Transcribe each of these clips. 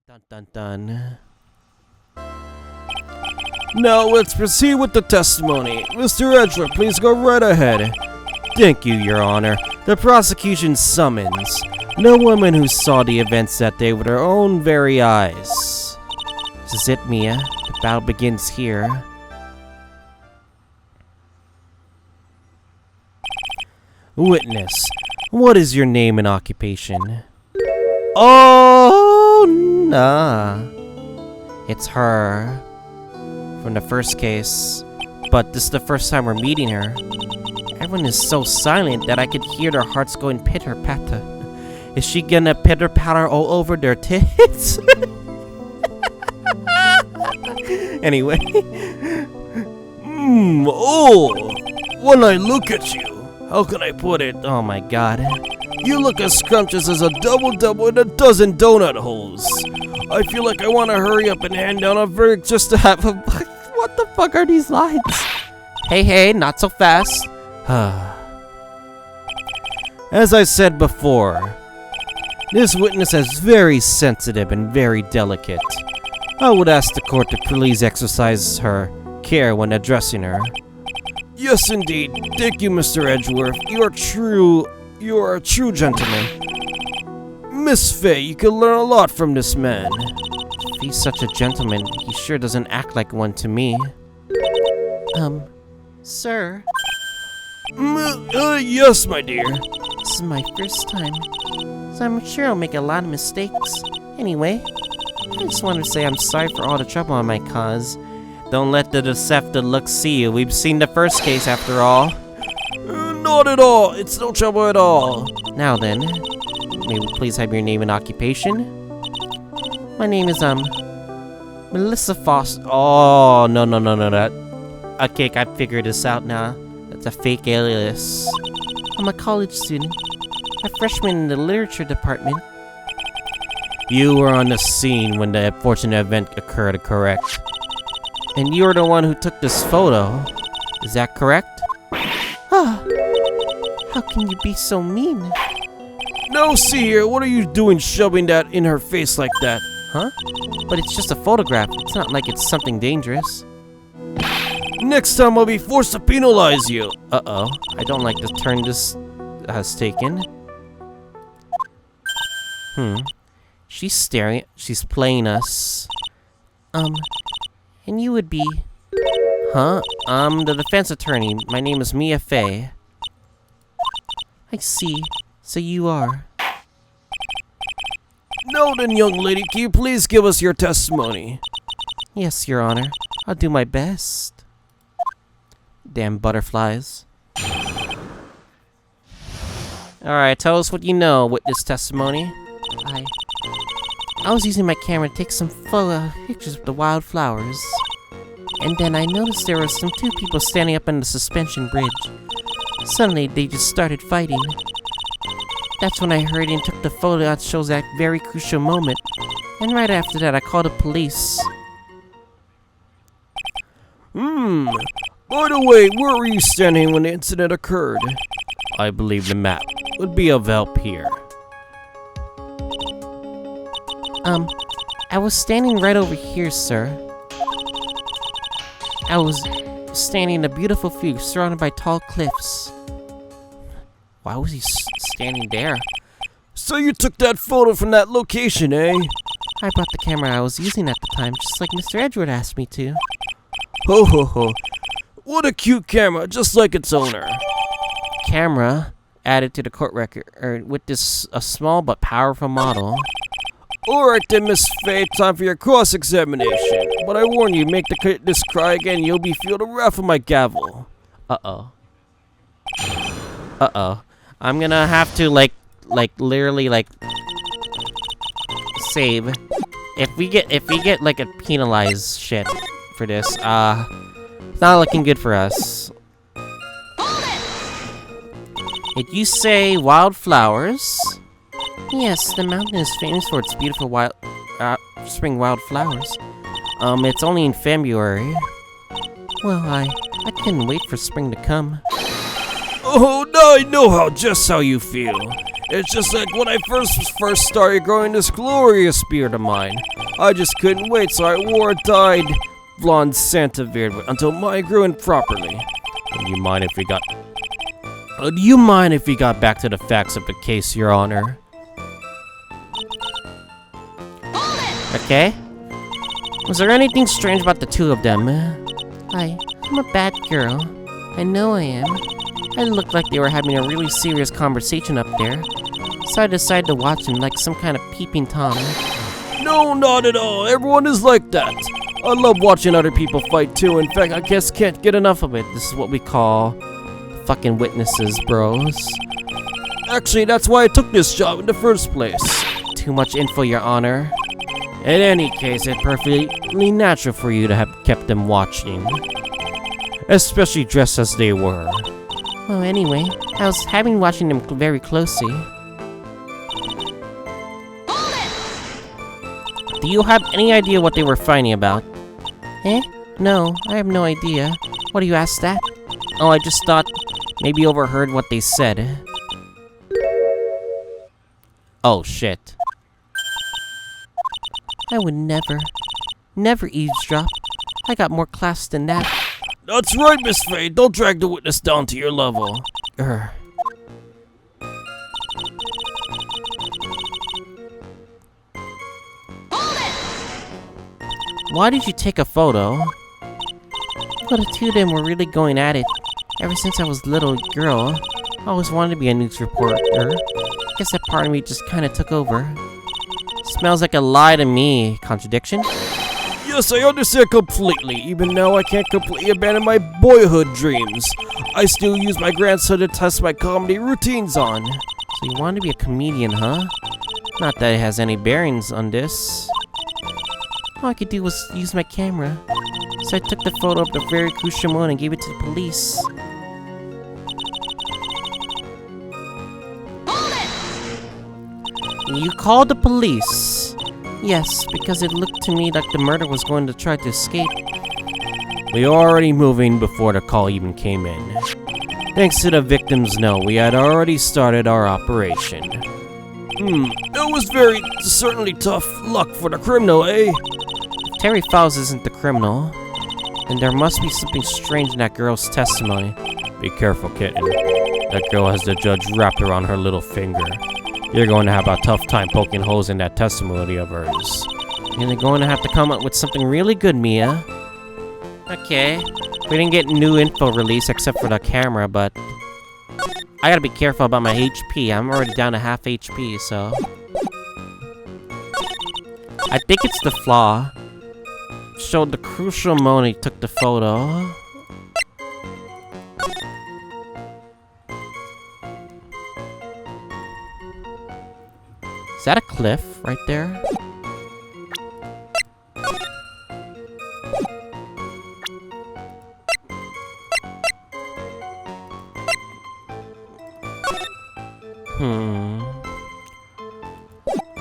Dun dun dun. Now let's proceed with the testimony. Mr. Edgeler, please go right ahead. Thank you, Your Honor. The prosecution summons no woman who saw the events that day with her own very eyes. This is it, Mia. The battle begins here. Witness, what is your name and occupation? Oh, nah. It's her. From the first case. But this is the first time we're meeting her. Everyone is so silent that I could hear their hearts going pitter-patter. Is she gonna pitter-patter all over their tits? Anyway. When I look at you, how can I put it? Oh my god. You look as scrumptious as a double-double in a dozen donut holes. I feel like I want to hurry up and hand down a verdict just to have a... What the fuck are these lines? Hey, not so fast. As I said before, this witness is very sensitive and very delicate. I would ask the court to please exercise her care when addressing her. Yes, indeed. Thank you, Mr. Edgeworth. You are a true gentleman. Miss Faye, you can learn a lot from this man. If he's such a gentleman, he sure doesn't act like one to me. Sir? Yes, my dear. This is my first time, so I'm sure I'll make a lot of mistakes. Anyway, I just want to say I'm sorry for all the trouble I might cause. Don't let the deceptive look see you. We've seen the first case after all. Not at all. It's no trouble at all. Now then, may we please have your name and occupation? My name is, Melissa Foster. Oh, no. Okay, I figured this out now. That's a fake alias. I'm a college student. A freshman in the literature department. You were on the scene when the unfortunate event occurred, correct? And you're the one who took this photo. Is that correct? How can you be so mean? No, see here, what are you doing shoving that in her face like that? Huh? But it's just a photograph. It's not like it's something dangerous. Next time I'll be forced to penalize you. Uh-oh. I don't like the turn this has taken. She's staring. She's playing us. And you would be... Huh? I'm the defense attorney. My name is Mia Faye. I see. So you are. Now then, young lady, can you please give us your testimony? Yes, Your Honor. I'll do my best. Damn butterflies. Alright, tell us what you know with this testimony. I was using my camera to take some pictures of the wildflowers. And then I noticed there were two people standing up on the suspension bridge. Suddenly, they just started fighting. That's when I hurried and took the photo that shows that very crucial moment. And right after that, I called the police. By the way, where were you standing when the incident occurred? I believe the map would be of help here. I was standing right over here, sir. I was standing in a beautiful view surrounded by tall cliffs. Why was he standing there? So you took that photo from that location, eh? I brought the camera I was using at the time, just like Mr. Edgeworth asked me to. Ho. What a cute camera, just like its owner. Camera added to the court record, with this a small but powerful model. Alright then, Miss Faye, time for your cross-examination. But I warn you, make this cry again, you'll be feel the wrath of my gavel. Uh-oh. I'm gonna have to, literally, save. If we get, like, a penalized shit for this, it's not looking good for us. Did you say wildflowers? Yes, the mountain is famous for its beautiful spring wildflowers. It's only in February. Well, I couldn't wait for spring to come. Oh, now I know just how you feel. It's just like when I first started growing this glorious beard of mine. I just couldn't wait, so I wore a dyed blonde Santa beard until mine grew in properly. Do you mind if we got back to the facts of the case, Your Honor? Okay. Was there anything strange about the two of them? I'm a bad girl. I know I am. I looked like they were having a really serious conversation up there, so I decided to watch them like some kind of peeping Tom. No, not at all. Everyone is like that. I love watching other people fight too. In fact, I guess can't get enough of it. This is what we call fucking witnesses, bros. Actually, that's why I took this job in the first place. Too much info, Your Honor. In any case, it's perfectly natural for you to have kept them watching. Especially dressed as they were. Well, anyway, I was having watching them very closely. Do you have any idea what they were fighting about? No, I have no idea. What do you ask that? Oh, I just thought maybe overheard what they said. Oh, shit. I would never eavesdrop. I got more class than that. That's right, Miss Faye. Don't drag the witness down to your level. Why did you take a photo? Well, the two of them were really going at it. Ever since I was a little girl, I always wanted to be a news reporter. I guess that part of me just kind of took over. Smells like a lie to me. Contradiction? Yes, I understand completely. Even now, I can't completely abandon my boyhood dreams. I still use my grandson to test my comedy routines on. So you want to be a comedian, huh? Not that it has any bearings on this. All I could do was use my camera. So I took the photo of the very crucial moment and gave it to the police. You called the police? Yes, because it looked to me like the murderer was going to try to escape. We were already moving before the call even came in. Thanks to the victim's note, we had already started our operation. It was certainly tough luck for the criminal, eh? If Terry Fowles isn't the criminal, then there must be something strange in that girl's testimony. Be careful, kitten. That girl has the judge wrapped around her little finger. You're going to have a tough time poking holes in that testimony of hers. You're going to have to come up with something really good, Mia. Okay. We didn't get new info released except for the camera, but I gotta be careful about my HP. I'm already down to half HP, so I think it's the flaw. Showed the crucial moment he took the photo. Is that a cliff right there?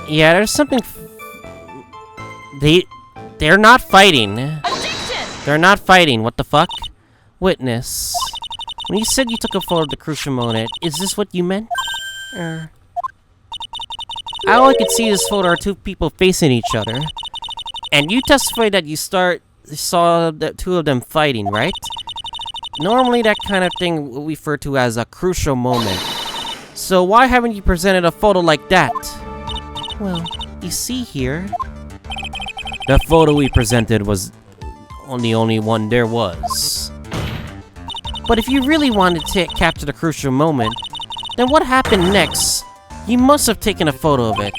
Yeah, there's something. They're not fighting. Objection! They're not fighting. What the fuck? Witness. When you said you took a photo of the crucial moment, is this what you meant? All I could see in this photo are two people facing each other. And you testified that you saw the two of them fighting, right? Normally that kind of thing we refer to as a crucial moment. So why haven't you presented a photo like that? Well, you see here. That photo we presented was the only one there was. But if you really wanted to capture the crucial moment, then what happened next? You must have taken a photo of it.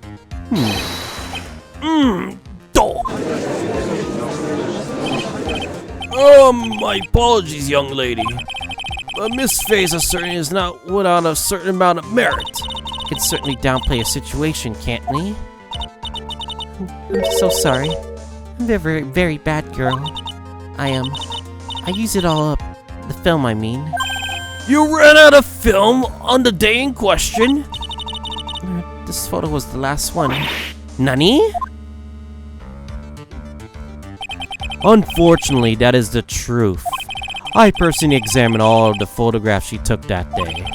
My apologies, young lady. But Miss Faye certainly is not without a certain amount of merit. You can certainly downplay a situation, can't we? I'm so sorry. I'm a very, very bad girl. I am. I use it all up. The film, I mean. You ran out of film on the day in question? This photo was the last one. Nani? Unfortunately, that is the truth. I personally examined all of the photographs she took that day.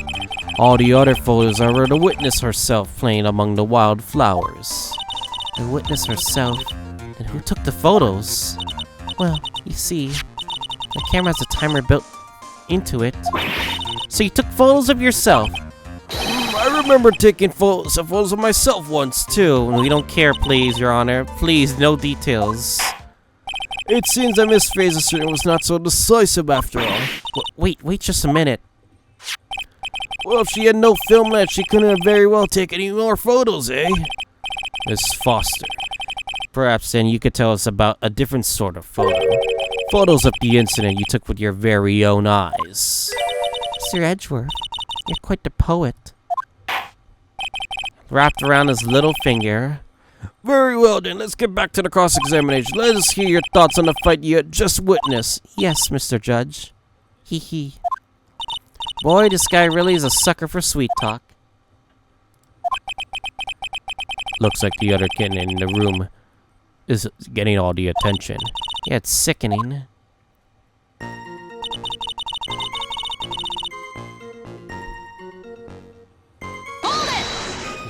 All the other photos are of the witness herself playing among the wildflowers. The witness herself? And who took the photos? Well, you see, the camera has a timer built into it. So you took photos of yourself? I remember taking photos of myself once, too. We don't care, please, Your Honor. Please, no details. It seems that Miss Fraser was not so decisive after all. Wait just a minute. Well, if she had no film left, she couldn't have very well taken any more photos, eh? Miss Foster. Perhaps then you could tell us about a different sort of photo. Photos of the incident you took with your very own eyes. Sir Edgeworth, you're quite the poet. Wrapped around his little finger. Very well then, let's get back to the cross-examination. Let us hear your thoughts on the fight you had just witnessed. Yes, Mr. Judge. Hee hee. Boy, this guy really is a sucker for sweet talk. Looks like the other kitten in the room is getting all the attention. Yeah, it's sickening.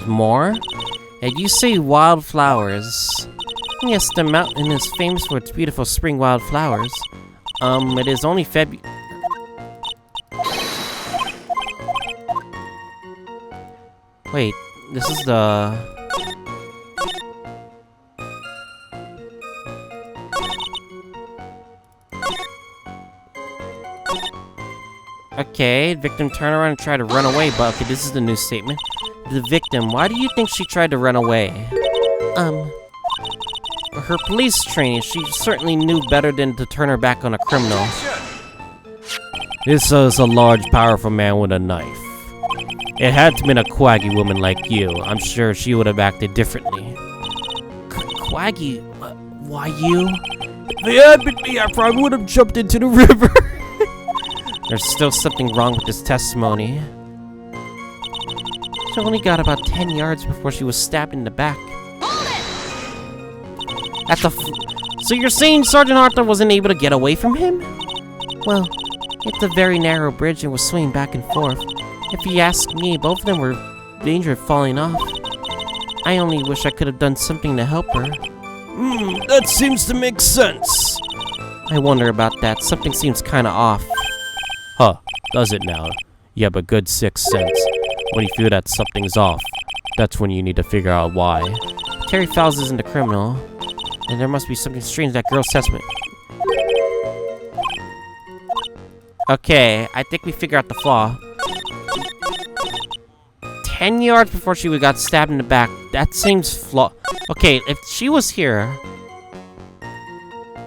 More? And you say wildflowers. Yes, the mountain is famous for its beautiful spring wildflowers. It is only February. Wait, this is the... Okay, victim turned around and tried to run away, but okay, this is the new statement. The victim, why do you think she tried to run away? Her police training, she certainly knew better than to turn her back on a criminal. This is a large, powerful man with a knife. It had to have been a quaggy woman like you. I'm sure she would have acted differently. Quaggy? Why you? If they had been me, I probably would have jumped into the river. There's still something wrong with this testimony. She only got about 10 yards before she was stabbed in the back. So you're saying Sergeant Arthur wasn't able to get away from him? Well, it's a very narrow bridge and was swinging back and forth. If you ask me, both of them were in danger of falling off. I only wish I could have done something to help her. That seems to make sense. I wonder about that. Something seems kinda off. Huh, does it now? You have a good sixth sense. When you feel that something's off, that's when you need to figure out why. Terry Fowles isn't a criminal, and there must be something strange in that girl's testament. Okay, I think we figured out the flaw. 10 yards before she got stabbed in the back. That seems flawed. Okay, if she was here...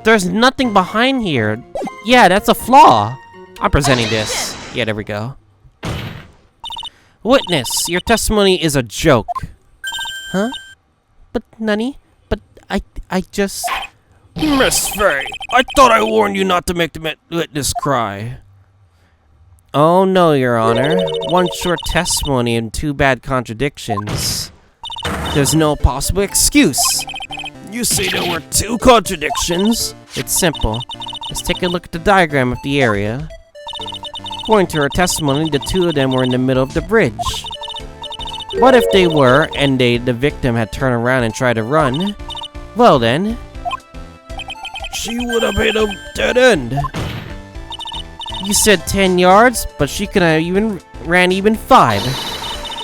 There's nothing behind here. Yeah, that's a flaw. I'm presenting this. Yeah, there we go. Witness, your testimony is a joke. Huh? But, Nani? But, I just... Miss Faye, I thought I warned you not to make the witness cry. Oh no, Your Honor. One short testimony and two bad contradictions. There's no possible excuse. You say there were two contradictions? It's simple. Let's take a look at the diagram of the area. According to her testimony, the two of them were in the middle of the bridge. What if they were, and the victim had turned around and tried to run? Well then... She would have hit a dead end. You said 10 yards, but she could have ran even 5.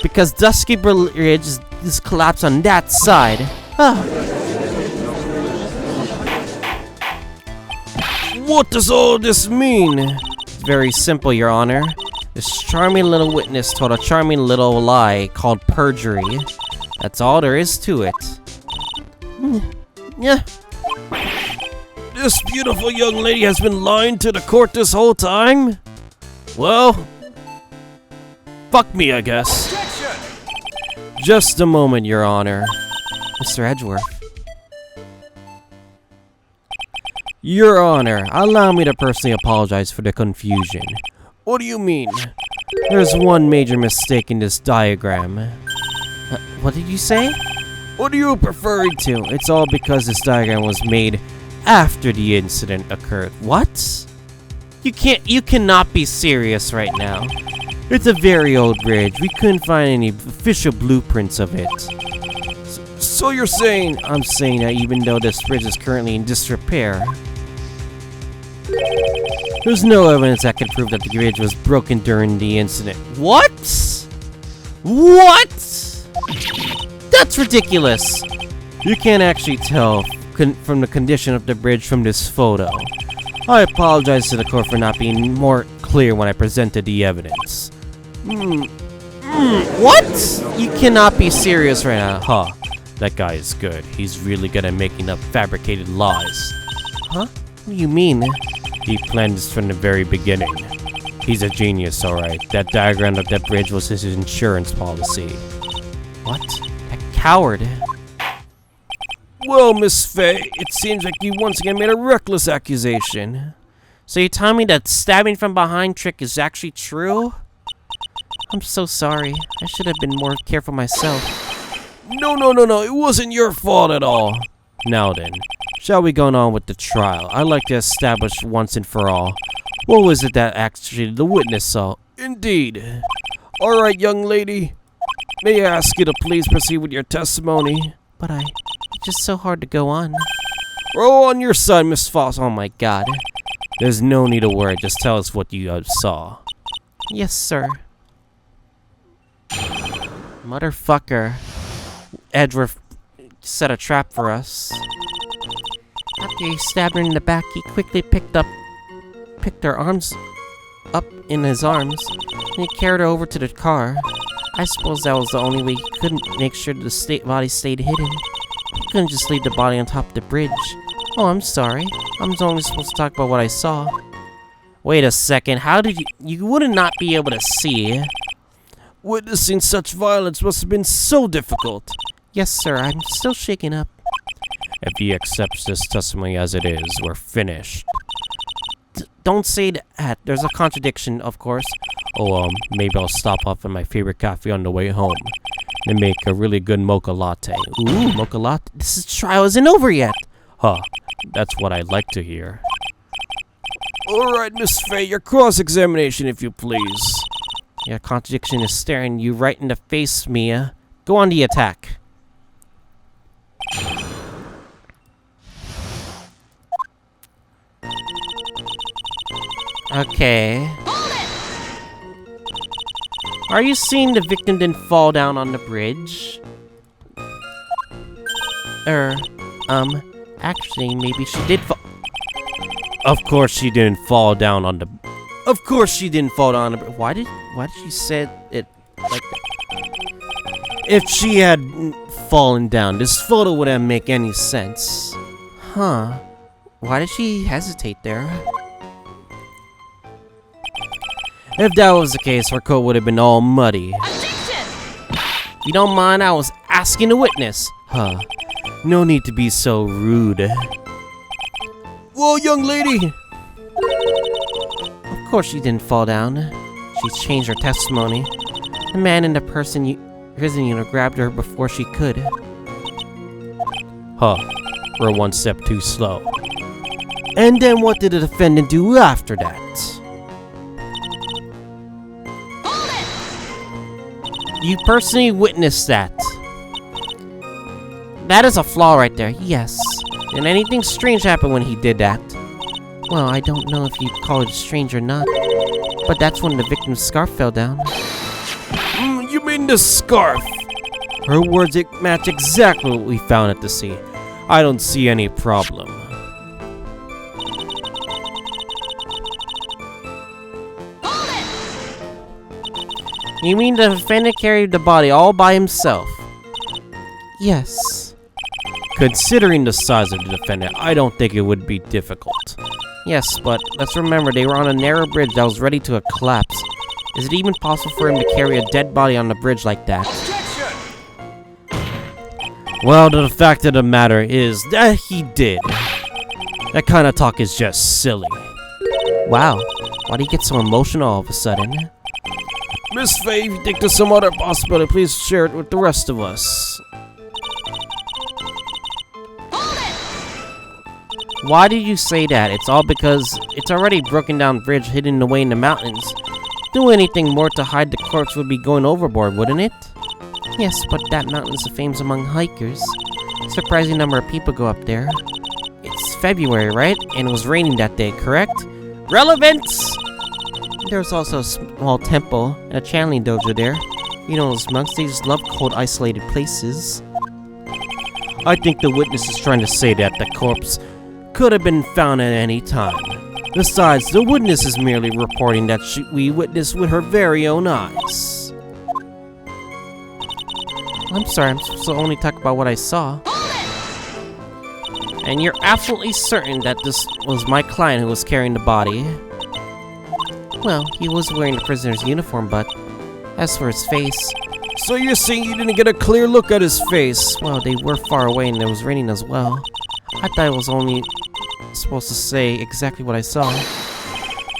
Because Dusky Bridge is collapsed on that side. What does all this mean? It's very simple, Your Honor. This charming little witness told a charming little lie called perjury. That's all there is to it. Yeah. This beautiful young lady has been lying to the court this whole time? Well, fuck me, I guess. Objection! Just a moment, Your Honor. Mr. Edgeworth. Your Honor, allow me to personally apologize for the confusion. What do you mean? There's one major mistake in this diagram. What did you say? What are you referring to? It's all because this diagram was made after the incident occurred. What? You cannot be serious right now. It's a very old bridge. We couldn't find any official blueprints of it. So you're saying... I'm saying that even though this bridge is currently in disrepair, there's no evidence that could prove that the bridge was broken during the incident. What? What? That's ridiculous! You can't actually tell from the condition of the bridge from this photo. I apologize to the court for not being more clear when I presented the evidence. What? You cannot be serious right now. Huh. That guy is good. He's really good at making up fabricated lies. Huh? What do you mean? He planned this from the very beginning. He's a genius, alright. That diagram of that bridge was his insurance policy. What? That coward. Well, Miss Faye, it seems like you once again made a reckless accusation. So you tell me that stabbing from behind trick is actually true? I'm so sorry. I should have been more careful myself. No, it wasn't your fault at all. Now then, shall we go on with the trial? I'd like to establish once and for all, what was it that actually the witness saw? Indeed. Alright, young lady. May I ask you to please proceed with your testimony? But it's just so hard to go on. Roll on your side, Miss Foss. Oh my god. There's no need to worry. Just tell us what you saw. Yes, sir. Motherfucker. Edward set a trap for us. After he stabbed her in the back, he quickly picked her arms up in his arms, and he carried her over to the car. I suppose that was the only way he couldn't make sure the body stayed hidden. He couldn't just leave the body on top of the bridge. Oh, I'm sorry. I'm only supposed to talk about what I saw. Wait a second, how did you would not be able to see? Witnessing such violence must have been so difficult. Yes, sir, I'm still shaken up. If he accepts this testimony as it is, we're finished. Don't say that. There's a contradiction, of course. Oh, maybe I'll stop off at my favorite cafe on the way home. They make a really good mocha latte. Ooh, mocha latte? This trial isn't over yet. Huh, that's what I'd like to hear. Alright, Miss Faye, your cross-examination, if you please. Your contradiction is staring you right in the face, Mia. Go on the attack. Okay. Are you seeing the victim didn't fall down on the bridge? Actually, maybe she did fall. Of course she didn't fall down on the... Of course she didn't fall down on the bridge. Why did she say it like that? If she had fallen down, this photo wouldn't make any sense. Huh. Why did she hesitate there? If that was the case, her coat would have been all muddy. Objection! If you don't mind, I was asking the witness. Huh. No need to be so rude. Whoa, young lady! Of course she didn't fall down. She's changed her testimony. The man in the prison unit grabbed her before she could. Huh. We're one step too slow. And then what did the defendant do after that? You personally witnessed that. That is a flaw right there, yes. And anything strange happened when he did that. Well, I don't know if you'd call it strange or not, but that's when the victim's scarf fell down. You mean the scarf? Her words match exactly what we found at the scene. I don't see any problem. You mean the defendant carried the body all by himself? Yes. Considering the size of the defendant, I don't think it would be difficult. Yes, but let's remember they were on a narrow bridge that was ready to collapse. Is it even possible for him to carry a dead body on the bridge like that? Well, the fact of the matter is that he did. That kind of talk is just silly. Wow, why do you get so emotional all of a sudden? Miss Faye, if you think there's some other possibility, please share it with the rest of us. Why did you say that? It's all because it's already broken down bridge hidden away in the mountains. Do anything more to hide the corpse would be going overboard, wouldn't it? Yes, but that mountain is famous among hikers. Surprising number of people go up there. It's February, right? And it was raining that day, correct? Relevance! There's also a small temple and a channeling dojo there. You know those monks, they just love cold, isolated places. I think the witness is trying to say that the corpse could have been found at any time. Besides, the witness is merely reporting that we witnessed with her very own eyes. I'm sorry, I'm supposed to only talk about what I saw. And you're absolutely certain that this was my client who was carrying the body? Well, he was wearing the prisoner's uniform, but as for his face... So you're saying you didn't get a clear look at his face? Well, they were far away and it was raining as well. I thought I was only supposed to say exactly what I saw.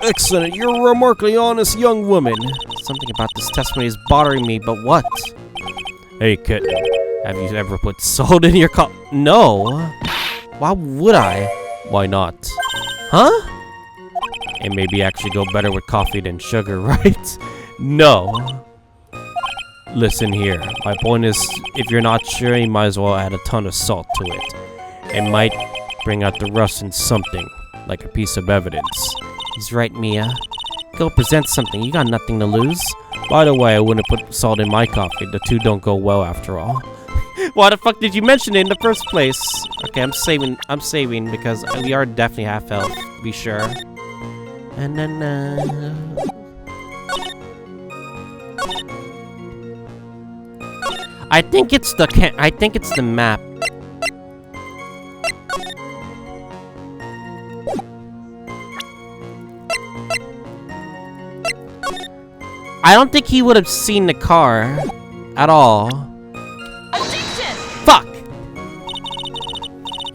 Excellent, you're a remarkably honest young woman. Something about this testimony is bothering me, but what? Hey, kitten, have you ever put salt in your coffee? No. Why would I? Why not? Huh? It maybe actually go better with coffee than sugar, right? No. Listen here, my point is, if you're not sure, you might as well add a ton of salt to it. It might bring out the rust in something, like a piece of evidence. He's right, Mia. Go present something, you got nothing to lose. By the way, I wouldn't put salt in my coffee, the two don't go well after all. Why the fuck did you mention it in the first place? Okay, I'm saving because we are definitely half health, to be sure. And then, I think it's the map. I don't think he would have seen the car at all. Objection! Fuck!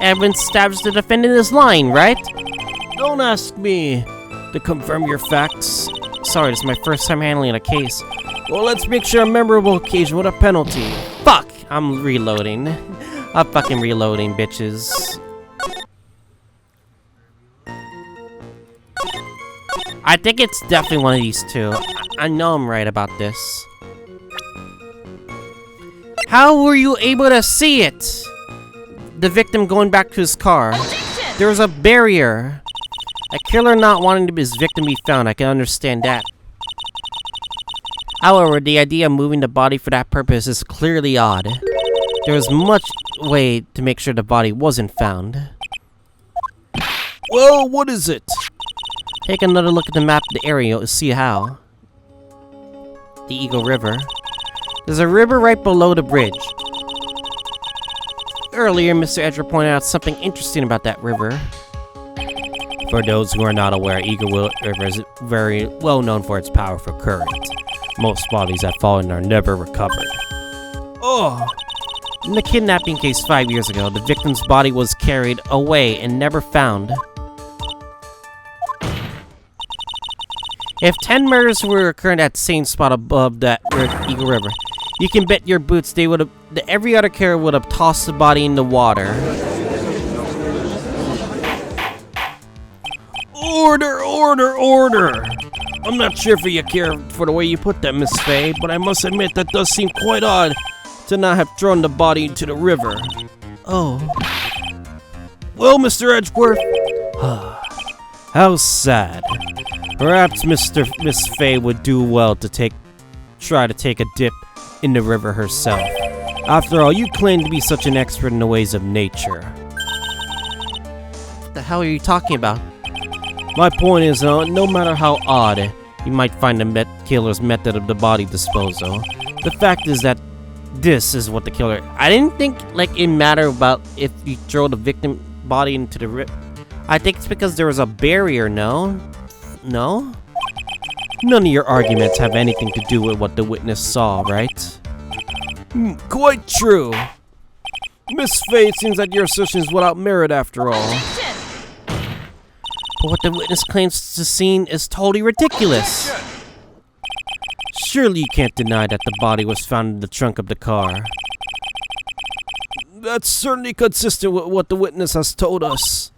Evidence established the defendant is lying, right? Don't ask me to confirm your facts. Sorry, this is my first time handling a case. Well, let's make sure a memorable occasion with a penalty. Fuck! I'm reloading. I'm fucking reloading, bitches. I think it's definitely one of these two. I know I'm right about this. How were you able to see it? The victim going back to his car. Objection! There was a barrier. A killer not wanting his victim to be found, I can understand that. However, the idea of moving the body for that purpose is clearly odd. There was much way to make sure the body wasn't found. Well, what is it? Take another look at the map of the area to see how. The Eagle River. There's a river right below the bridge. Earlier, Mr. Edger pointed out something interesting about that river. For those who are not aware, Eagle River is very well known for its powerful current. Most bodies that fall in are never recovered. Oh! In the kidnapping case 5 years ago, the victim's body was carried away and never found. If 10 murders were occurring at the same spot above that Eagle River, you can bet your boots they would have. Every other killer would have tossed the body in the water. Order, order, order! I'm not sure if you care for the way you put that, Miss Faye, but I must admit that does seem quite odd to not have thrown the body into the river. Oh. Well, Mr. Edgeworth, how sad. Perhaps Miss Faye would do well to try to take a dip in the river herself. After all, you claim to be such an expert in the ways of nature. What the hell are you talking about? My point is, no matter how odd you might find the killer's method of the body disposal, the fact is that this is what the killer... I didn't think it mattered about if you throw the victim body into the river. I think it's because there was a barrier, no? No? None of your arguments have anything to do with what the witness saw, right? Quite true. Miss Faye, it seems that your assertion is without merit after all. Objection! But what the witness claims to seen is totally ridiculous. Surely you can't deny that the body was found in the trunk of the car. That's certainly consistent with what the witness has told us.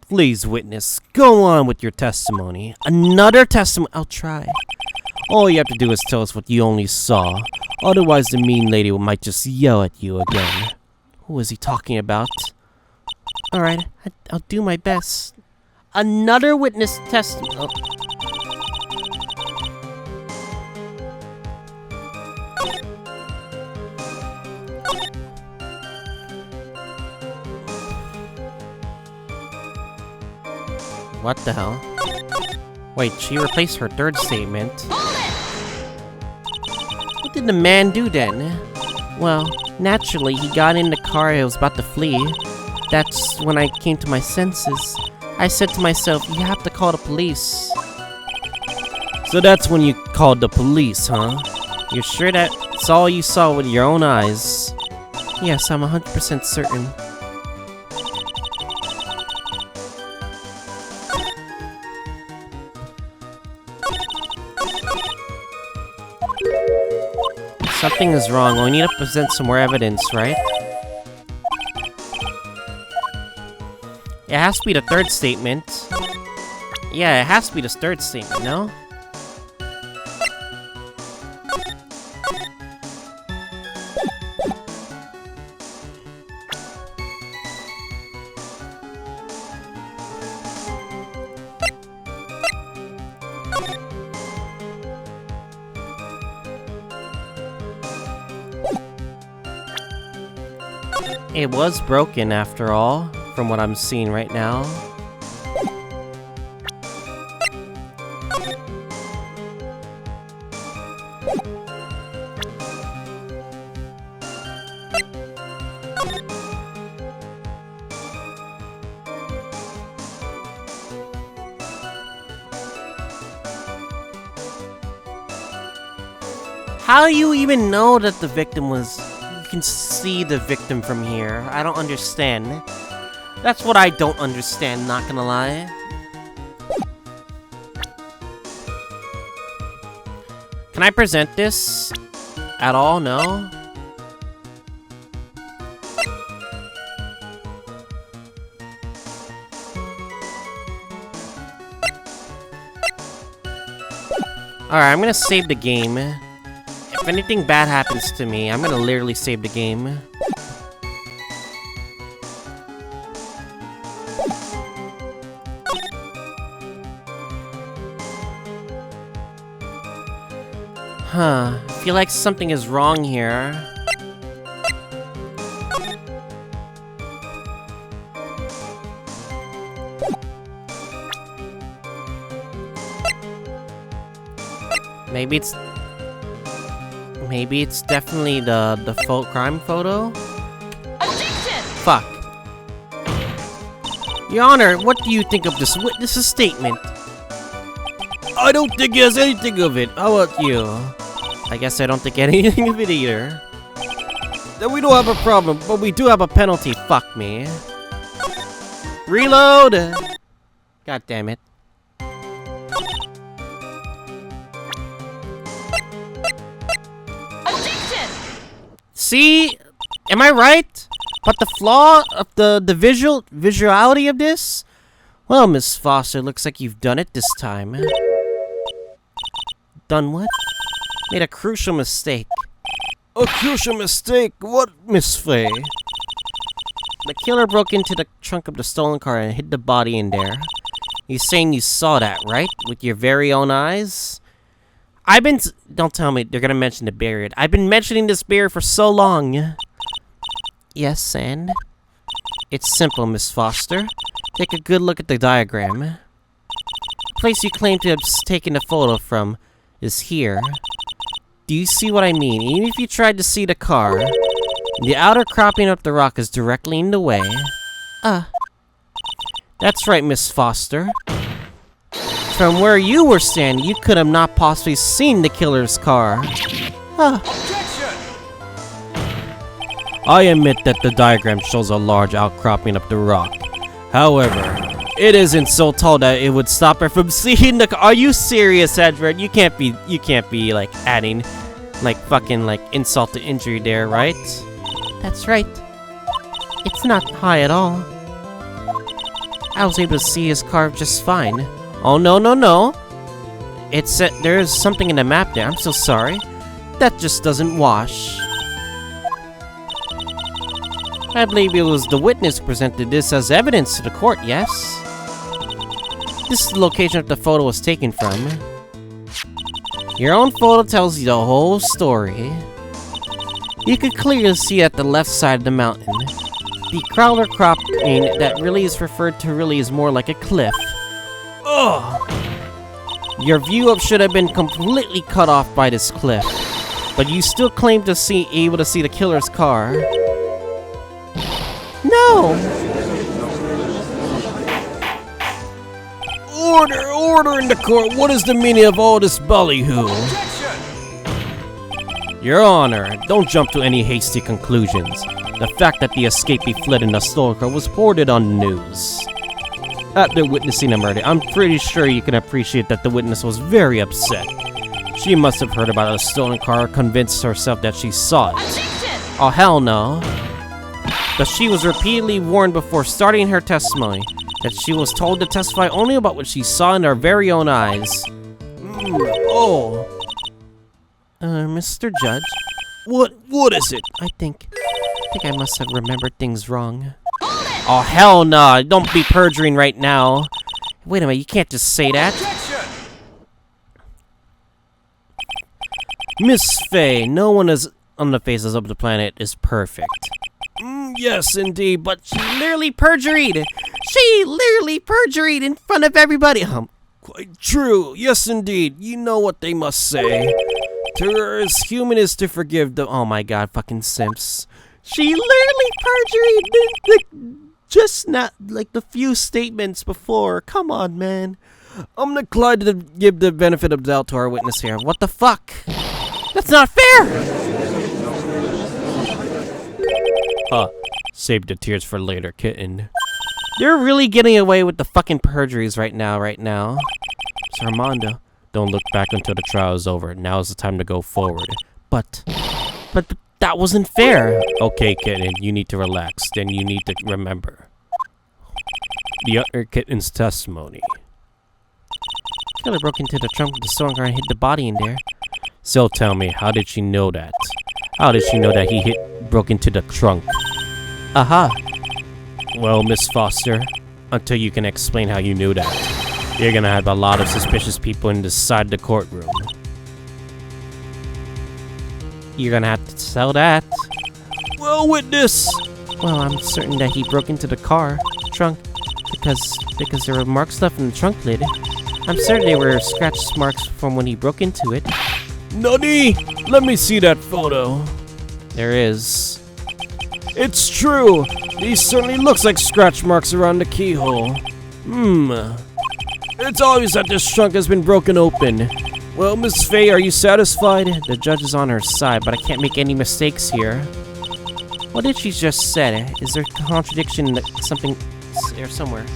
Please, witness, go on with your testimony. Another testimony? I'll try. All you have to do is tell us what you only saw. Otherwise, the mean lady might just yell at you again. Who is he talking about? Alright, I'll do my best. Another witness testimony. Oh. What the hell? Wait, she replaced her third statement. What did the man do then? Well, naturally, he got in the car and was about to flee. That's when I came to my senses. I said to myself, you have to call the police. So that's when you called the police, huh? You're sure that's all you saw with your own eyes? Yes, I'm 100% certain. Something is wrong. We need to present some more evidence, right? It has to be the third statement. Yeah, it has to be the third statement, no? It was broken after all, from what I'm seeing right now. How do you even know that the victim was... You can see the victim from here. I don't understand. That's what I don't understand, not gonna lie. Can I present this at all? No? Alright, I'm gonna save the game. If anything bad happens to me, I'm gonna literally save the game. Huh, I feel like something is wrong here. Maybe it's definitely the crime photo? Objection! Fuck. Your Honor, what do you think of this witness's statement? I don't think he has anything of it. How about you? I guess I don't think anything of it either. Then we don't have a problem, but we do have a penalty. Fuck me. Reload! God damn it. Objection! See? Am I right? But the flaw of the visuality of this? Well, Miss Foster, looks like you've done it this time. Done what? Made a crucial mistake. A crucial mistake? What, Miss Faye? The killer broke into the trunk of the stolen car and hid the body in there. You're saying you saw that, right? With your very own eyes? Don't tell me they're gonna mention the beard. I've been mentioning this beard for so long. Yes, and? It's simple, Miss Foster. Take a good look at the diagram. The place you claim to have taken the photo from is here. Do you see what I mean? Even if you tried to see the car, the outer cropping of the rock is directly in the way. That's right, Miss Foster. From where you were standing, you could have not possibly seen the killer's car. I admit that the diagram shows a large outcropping of the rock. However, it isn't so tall that it would stop her from seeing the car. Are you serious, Edward? You can't be like adding like fucking like insult to injury there, right? That's right. It's not high at all. I was able to see his car just fine. Oh, no, no, no. It said there's something in the map there. I'm so sorry. That just doesn't wash. I believe it was the witness who presented this as evidence to the court, yes? This is the location that the photo was taken from. Your own photo tells you the whole story. You can clearly see at the left side of the mountain. The crawler cropping that really is referred to really is more like a cliff. Ugh! Your view up should have been completely cut off by this cliff, but you still claim to see able to see the killer's car. No! Order in the court! What is the meaning of all this ballyhoo? Your Honor, don't jump to any hasty conclusions. The fact that the escapee fled in a stolen car was reported on the news. After witnessing a murder, I'm pretty sure you can appreciate that the witness was very upset. She must have heard about a stolen car, convinced herself that she saw it. Oh, hell no. But she was repeatedly warned before starting her testimony that she was told to testify only about what she saw in her very own eyes. Mr. Judge? What is it? I think I must have remembered things wrong. Oh, hell no. Don't be perjuring right now. Wait a minute, you can't just say that. Miss Faye, no one is on the faces of the planet is perfect. Yes, indeed, but She literally perjuried! She literally perjuried in front of everybody! Quite true. Yes, indeed. You know what they must say. To err as human is to forgive the... Oh my god, fucking simps. She literally perjuried! Just not like the few statements before. Come on, man. I'm inclined to give the benefit of the doubt to our witness here. What the fuck? That's not fair! Save the tears for later, kitten. You're really getting away with the fucking perjuries right now. Sir Armando, don't look back until the trial is over. Now is the time to go forward. But that wasn't fair. Okay, kitten, you need to relax. Then you need to remember the other kitten's testimony. Killer broke into the trunk of the stolen car and hid the body in there. So tell me, how did she know that? How did she know that he broke into the trunk? Aha. Well, Miss Foster, until you can explain how you knew that, you're gonna have a lot of suspicious people inside the courtroom. You're gonna have to tell that. Well, witness! Well, I'm certain that he broke into the car trunk because there were marks left in the trunk lid. I'm certain they were scratch marks from when he broke into it. Nutty! Let me see that photo. There is. It's true! These certainly looks like scratch marks around the keyhole. It's obvious that this trunk has been broken open. Well, Miss Faye, are you satisfied? The judge is on her side, but I can't make any mistakes here. What did she just say? Is there a contradiction in something or somewhere?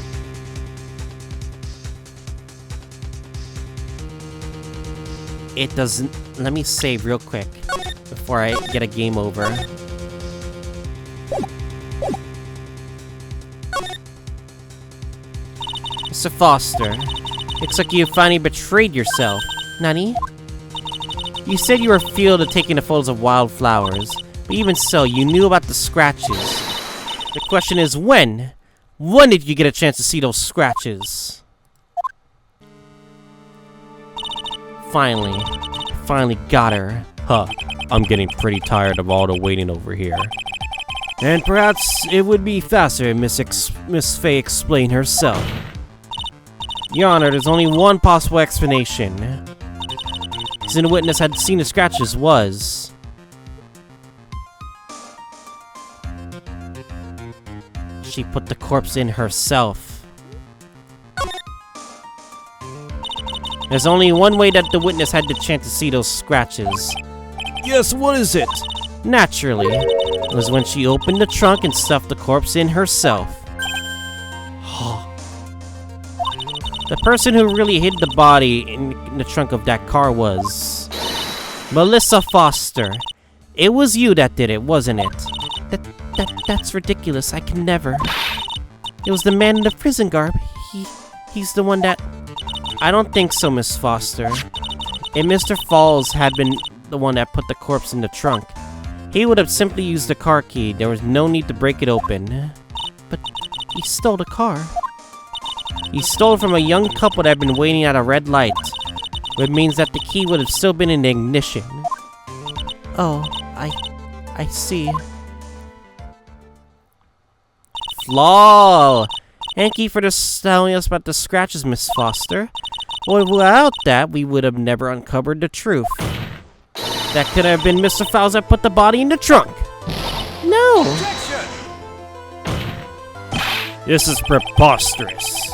It doesn't... Let me save real quick before I get a game over. Mr. Foster, looks like you finally betrayed yourself. Nani? You said you were filled to taking the photos of wildflowers, but even so, you knew about the scratches. The question is when? When did you get a chance to see those scratches? Finally got her. I'm getting pretty tired of all the waiting over here. And perhaps it would be faster if Miss Faye explained herself. Your Honor, there's only one possible explanation. The witness had seen the scratches was... She put the corpse in herself. There's only one way that the witness had the chance to see those scratches. Yes, what is it? Naturally, it was when she opened the trunk and stuffed the corpse in herself. The person who really hid the body in the trunk of that car was... Melissa Foster. It was you that did it, wasn't it? That's ridiculous. I can never... It was the man in the prison garb. He's the one that... I don't think so, Miss Foster. If Mr. Falls had been the one that put the corpse in the trunk, he would have simply used the car key. There was no need to break it open. But he stole the car. He stole it from a young couple that had been waiting at a red light, which means that the key would have still been in the ignition. Oh, I see. Flaw! Thank you for telling us about the scratches, Miss Foster. Well, without that, we would have never uncovered the truth. That could have been Mr. Fowles that put the body in the trunk. No! This is preposterous.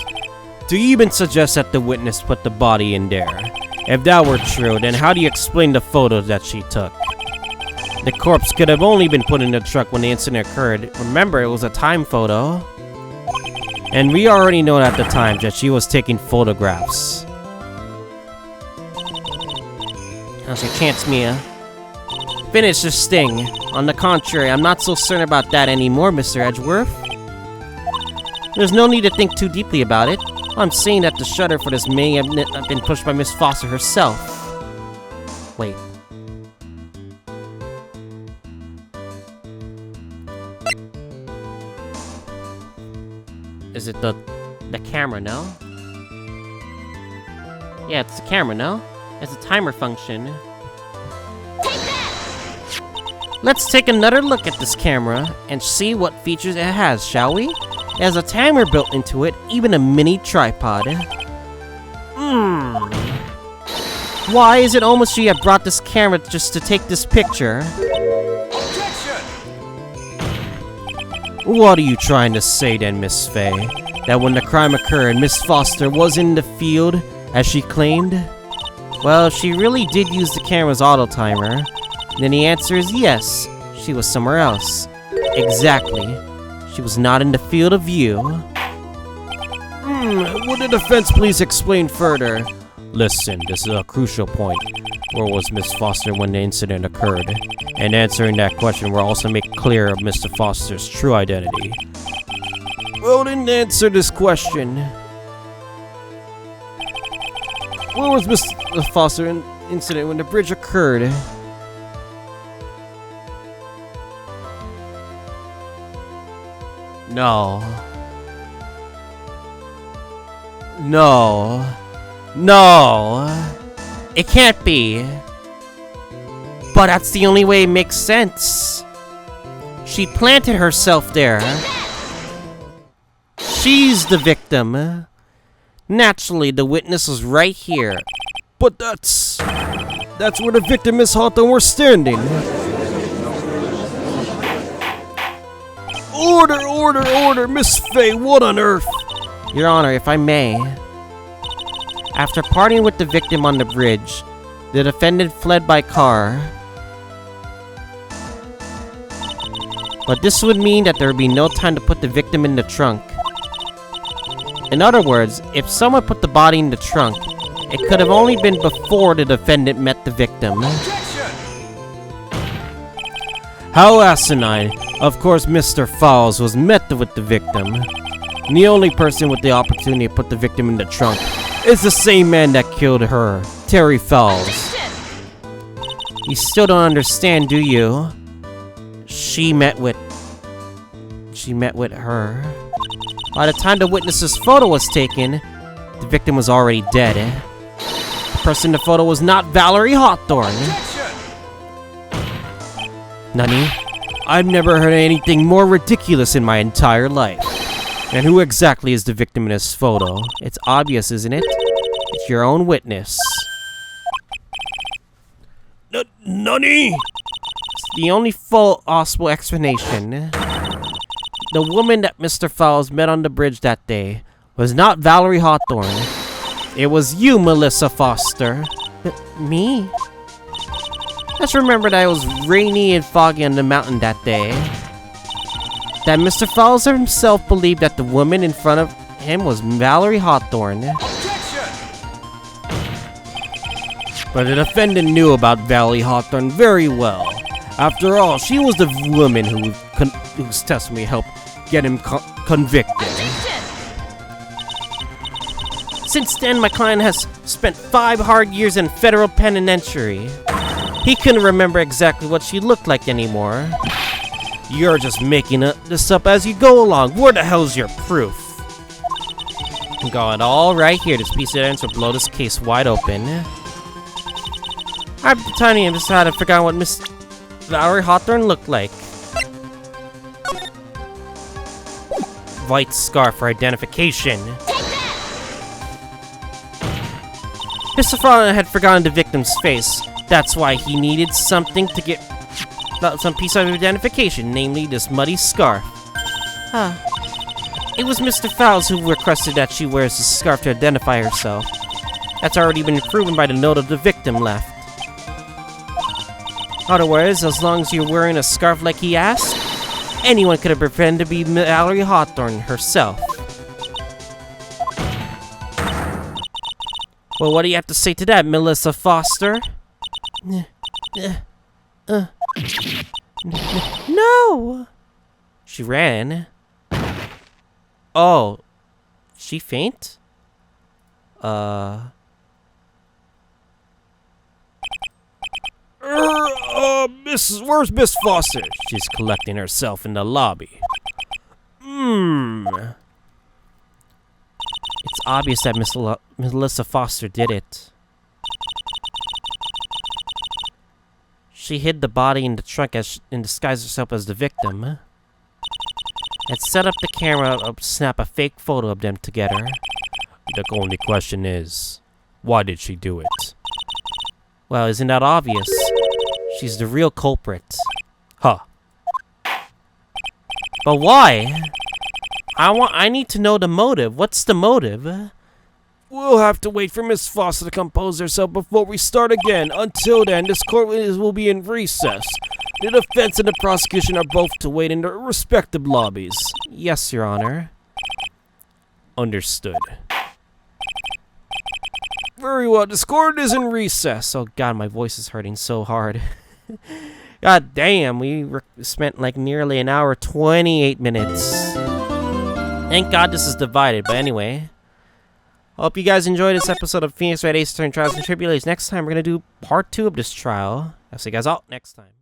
To even suggest that the witness put the body in there. If that were true, then how do you explain the photos that she took? The corpse could have only been put in the truck when the incident occurred. Remember, it was a time photo. And we already know at the time that she was taking photographs. Now's your chance, Mia. Finish this sting. On the contrary, I'm not so certain about that anymore, Mr. Edgeworth. There's no need to think too deeply about it. I'm saying that the shutter for this may have been pushed by Miss Foster herself. Wait. Is it the camera, no? Yeah, it's the camera, no? It's a timer function. Let's take another look at this camera and see what features it has, shall we? It has a timer built into it, even a mini tripod. Why is it almost you have brought this camera just to take this picture? What are you trying to say then, Miss Faye? That when the crime occurred, Miss Foster was in the field, as she claimed? Well, she really did use the camera's auto timer. Then the answer is yes, she was somewhere else. Exactly. She was not in the field of view. Would the defense please explain further? Listen, this is a crucial point. Where was Miss Foster when the incident occurred? And answering that question will also make clear of Mr. Foster's true identity. Well, then answer this question. Where was Miss Foster in the incident when the bridge occurred? No. No. No. It can't be. But that's the only way it makes sense. She planted herself there. She's the victim. Naturally, the witness was right here. But that's where the victim and Miss Hawthorne were standing. Order, Miss Faye, what on earth? Your Honor, if I may. After parting with the victim on the bridge, the defendant fled by car. But this would mean that there would be no time to put the victim in the trunk. In other words, if someone put the body in the trunk, it could have only been before the defendant met the victim. How asinine. Of course, Mr. Fowles was met with the victim. And the only person with the opportunity to put the victim in the trunk is the same man that killed her, Terry Fowles. You still don't understand, do you? She met with her. By the time the witness's photo was taken, the victim was already dead. The person in the photo was not Valerie Hawthorne. Nani? I've never heard anything more ridiculous in my entire life. And who exactly is the victim in this photo? It's obvious, isn't it? It's your own witness. Nani? It's the only full possible explanation. The woman that Mr. Fowles met on the bridge that day was not Valerie Hawthorne. It was you, Melissa Foster. Me? Let's remember that it was rainy and foggy on the mountain that day. That Mr. Fowles himself believed that the woman in front of him was Valerie Hawthorne. But the defendant knew about Valerie Hawthorne very well. After all, she was the woman whose testimony helped get him convicted. Since then, my client has spent 5 hard years in federal penitentiary. He couldn't remember exactly what she looked like anymore. You're just making this up as you go along. Where the hell's your proof? I'm going all right here. This piece of evidence will blow this case wide open. I'm tiny and decided I forgot what Miss Valerie Hawthorne looked like. White scarf for identification. Mr. Fallon had forgotten the victim's face. That's why he needed something to get some piece of identification, namely this muddy scarf. It was Mr. Fowles who requested that she wears the scarf to identify herself. That's already been proven by the note of the victim left. Otherwise, as long as you're wearing a scarf like he asked, anyone could have pretended to be Valerie Hawthorne herself. Well, what do you have to say to that, Melissa Foster? No! She ran. Oh. She faint? Where's Miss Foster? She's collecting herself in the lobby. It's obvious that Melissa Foster did it. She hid the body in the trunk and disguised herself as the victim. And set up the camera to snap a fake photo of them together. The only question is, why did she do it? Well, isn't that obvious? She's the real culprit. Huh. But why? I need to know the motive. What's the motive? We'll have to wait for Miss Foster to compose herself before we start again. Until then, this court will be in recess. The defense and the prosecution are both to wait in their respective lobbies. Yes, Your Honor. Understood. Very well, this court is in recess. Oh god, my voice is hurting so hard. God damn, we spent like nearly an hour, 28 minutes. Thank God this is divided, but anyway. Hope you guys enjoyed this episode of Phoenix Wright Ace Attorney Trials and Tribulations. Next time, we're going to do part 2 of this trial. I'll see you guys all next time.